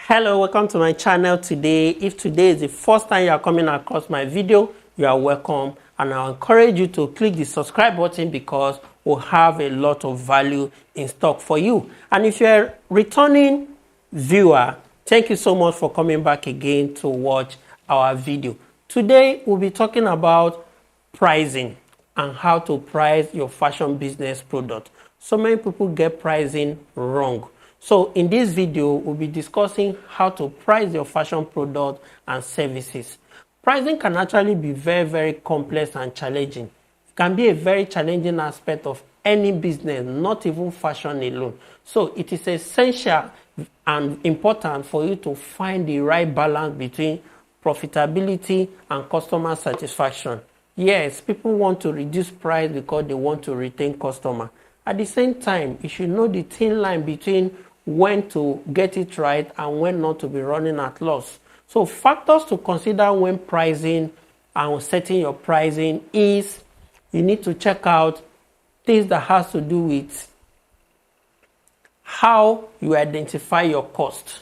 Hello, welcome to my channel today. If today is the first time you are coming across my video, you are welcome, and I encourage you to click the subscribe button because we'll have a lot of value in stock for you. And if you're a returning viewer, thank you so much for coming back again to watch our video. Today we'll be talking about pricing and how to price your fashion business product. So many people get pricing wrong. So in this video, we'll be discussing how to price your fashion product and services. Pricing can actually be very, very complex and challenging. It can be a very challenging aspect of any business, not even fashion alone. So it is essential and important for you to find the right balance between profitability and customer satisfaction. Yes, people want to reduce price because they want to retain customer. At the same time, you should know the thin line between when to get it right and when not to be running at loss. So factors to consider when pricing and setting your pricing is you need to check out things that has to do with how you identify your cost.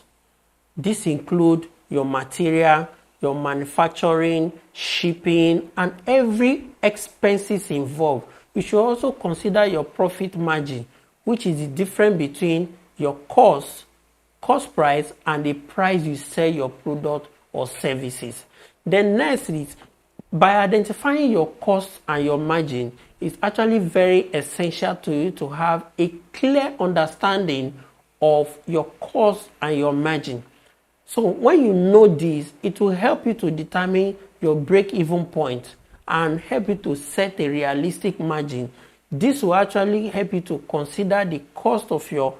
This include your material, your manufacturing, shipping, and every expenses involved. You should also consider your profit margin, which is the difference between your cost price, and the price you sell your product or services. Then next is, by identifying your cost and your margin, it's actually very essential to you to have a clear understanding of your cost and your margin. So when you know this, it will help you to determine your break-even point and help you to set a realistic margin. This will actually help you to consider the cost of your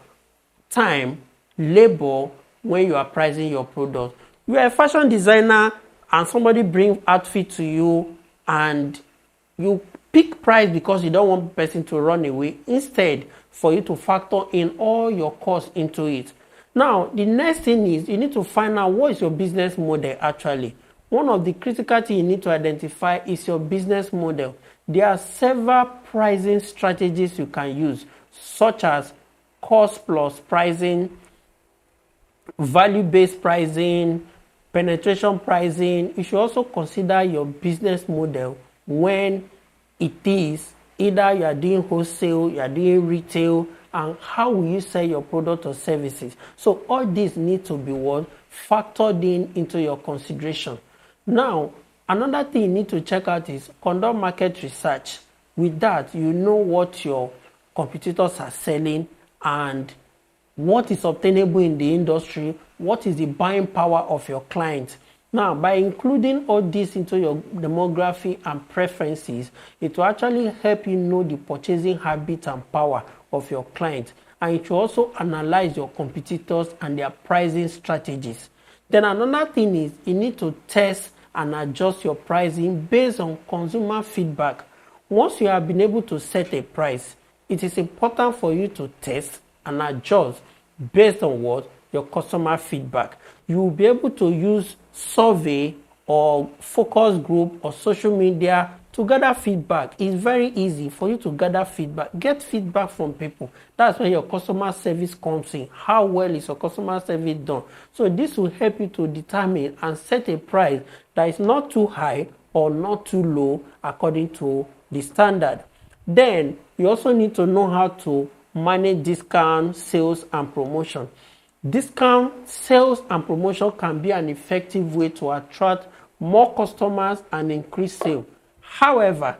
time, labor, when you are pricing your product. You are a fashion designer and somebody bring outfit to you and you pick price because you don't want the person to run away, instead for you to factor in all your costs into it. Now, the next thing is you need to find out what is your business model actually. One of the critical things you need to identify is your business model. There are several pricing strategies you can use, such as cost plus pricing, value-based pricing, penetration pricing. You should also consider your business model when it is either you are doing wholesale, you are doing retail, and how will you sell your product or services. So all these need to be factored into your consideration. Now, another thing you need to check out is conduct market research. With that, you know what your competitors are selling and what is obtainable in the industry, what is the buying power of your clients. Now, by including all this into your demography and preferences, it will actually help you know the purchasing habits and power of your clients. And it will also analyze your competitors and their pricing strategies. Then another thing is you need to test and adjust your pricing based on consumer feedback. Once you have been able to set a price, it is important for you to test and adjust based on what? Your customer feedback. You will be able to use survey or focus group or social media to gather feedback. It's very easy for you to gather feedback. Get feedback from people. That's where your customer service comes in. How well is your customer service done? So this will help you to determine and set a price that is not too high or not too low according to the standard. Then you also need to know how to manage discount, sales, and promotion. Discount, sales, and promotion can be an effective way to attract more customers and increase sales. However,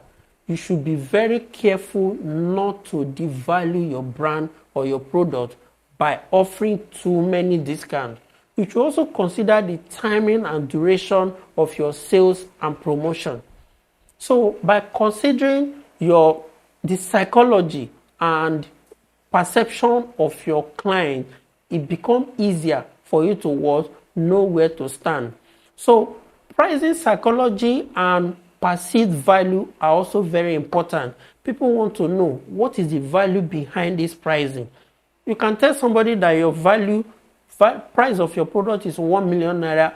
you should be very careful not to devalue your brand or your product by offering too many discounts. You should also consider the timing and duration of your sales and promotion. So by considering the psychology and perception of your client, it becomes easier for you to know where to stand. So pricing psychology and perceived value are also very important. People want to know what is the value behind this pricing. You can tell somebody that your price of your product is 1 million naira.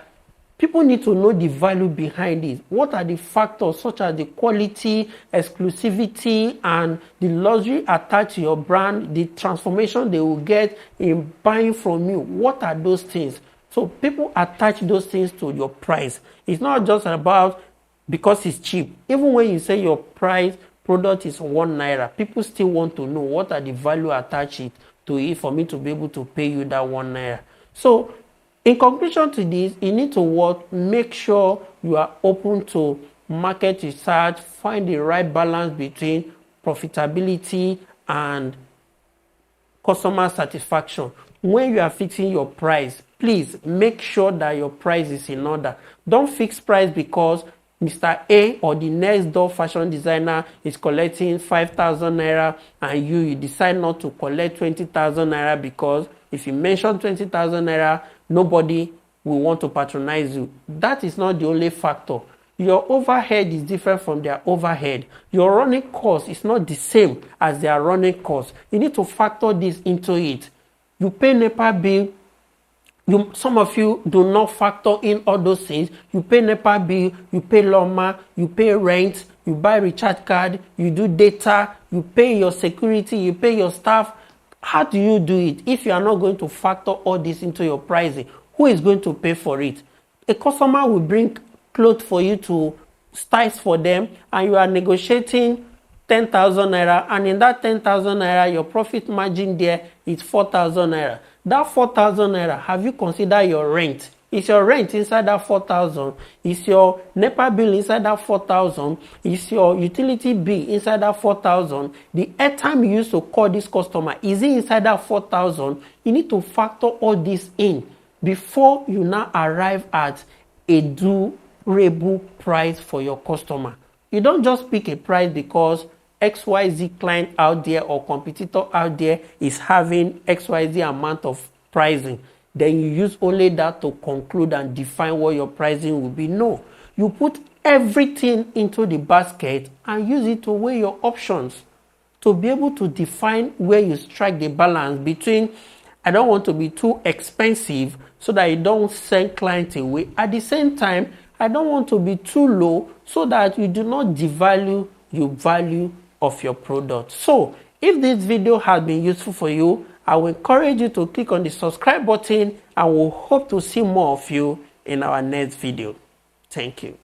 People need to know the value behind it. What are the factors such as the quality, exclusivity, and the luxury attached to your brand, the transformation they will get in buying from you? What are those things? So people attach those things to your price. It's not just about because it's cheap. Even when you say your price product is 1 naira, people still want to know what are the value attached to it for me to be able to pay you that 1 naira. So in conclusion to this, you need to work, make sure you are open to market research, find the right balance between profitability and customer satisfaction. When you are fixing your price, please make sure that your price is in order. Don't fix price because Mr. A or the next door fashion designer is collecting 5,000 naira and you decide not to collect 20,000 naira because if you mention 20,000 naira, nobody will want to patronize you. That is not the only factor. Your overhead is different from their overhead. Your running cost is not the same as their running cost. You need to factor this into it. You pay NEPA bill. Some of you do not factor in all those things. You pay NEPA bill, you pay lawma, you pay rent, you buy recharge card, you do data, you pay your security, you pay your staff. How do you do it if you are not going to factor all this into your pricing? Who is going to pay for it? A customer will bring clothes for you to styles for them and you are negotiating 10,000 naira, and in that 10,000 naira, your profit margin there is 4,000 naira. That 4,000 naira, have you considered your rent? Is your rent inside that 4,000? Is your NEPA bill inside that 4,000? Is your utility bill inside that 4,000? The airtime you used to call this customer, is it inside that 4,000? You need to factor all this in before you now arrive at a durable price for your customer. You don't just pick a price because XYZ client out there or competitor out there is having XYZ amount of pricing. Then you use only that to conclude and define what your pricing will be. No, you put everything into the basket and use it to weigh your options to be able to define where you strike the balance between I don't want to be too expensive so that you don't send clients away. At the same time, I don't want to be too low so that you do not devalue your value of your product. So if this video has been useful for you, I will encourage you to click on the subscribe button and we'll hope to see more of you in our next video. Thank you.